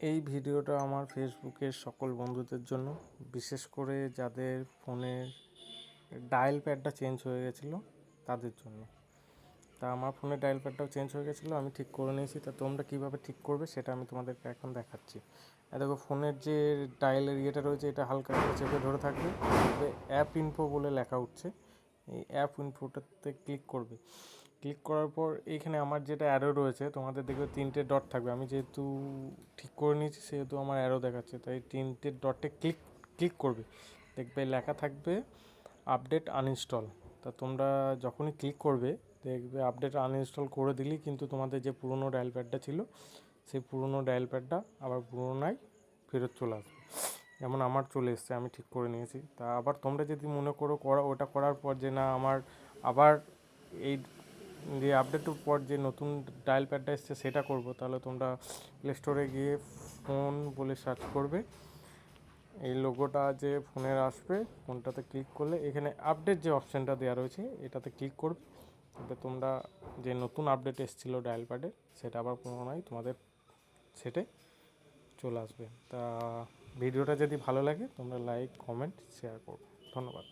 এই ভিডিওটা আমার ফেসবুকের সকল বন্ধুদের জন্য, বিশেষ করে যাদের ফোনের ডায়াল প্যাডটা চেঞ্জ হয়ে গেছিলো তাদের জন্য। তা আমার ফোনের ডায়াল প্যাডটাও চেঞ্জ হয়ে গেছিলো, আমি ঠিক করে নিয়েছি। তা তোমরা কীভাবে ঠিক করবে সেটা আমি তোমাদেরকে এখন দেখাচ্ছি। দেখো, ফোনের যে ডায়ালের ইয়েটা রয়েছে, এটা হালকা করে চেপে ধরে থাকবে, অ্যাপ ইনফো বলে লেখা উঠছে। এই অ্যাপ ইনফোটাতে ক্লিক করবে। ক্লিক করার পর এইখানে আমার যেটা অ্যারো রয়েছে, তোমাদের দেখবে 3টে ডট থাকবে। আমি যেহেতু ঠিক করে নিয়েছি সেহেতু আমার অ্যারো দেখাচ্ছে, তাই 3টে ডটে ক্লিক করবে। দেখবে লেখা থাকবে আপডেট আনইনস্টল। তা তোমরা যখনই ক্লিক করবে দেখবে আপডেট আনইনস্টল করে দিলেই কিন্তু তোমাদের যে পুরনো ডায়াল প্যাডটা ছিল সেই পুরনো ডায়াল প্যাডটা আবার পুরোনায় ফেরত চলে আসবে। যেমন আমার চলে এসছে, আমি ঠিক করে নিয়েছি। তা আবার তোমরা যদি মনে করো ওটা করার পর যে না, আমার আবার এই যে আপডেটের পর যে নতুন ডায়াল প্যাডটা এসছে সেটা করব, তাহলে তোমরা প্লে স্টোরে গিয়ে ফোন বলে সার্চ করবে। এই লোগোটা যে ফোনের আসবে, ফোনটাতে ক্লিক করলে এখানে আপডেট যে অপশানটা দেওয়া রয়েছে এটাতে ক্লিক করবে। তবে তোমরা যে নতুন আপডেট এসেছিলো ডায়াল প্যাডে সেটা আবার পুনরায় তোমাদের সেটে চলে আসবে। তা ভিডিওটা যদি ভালো লাগে তোমরা লাইক, কমেন্ট, শেয়ার করো। ধন্যবাদ।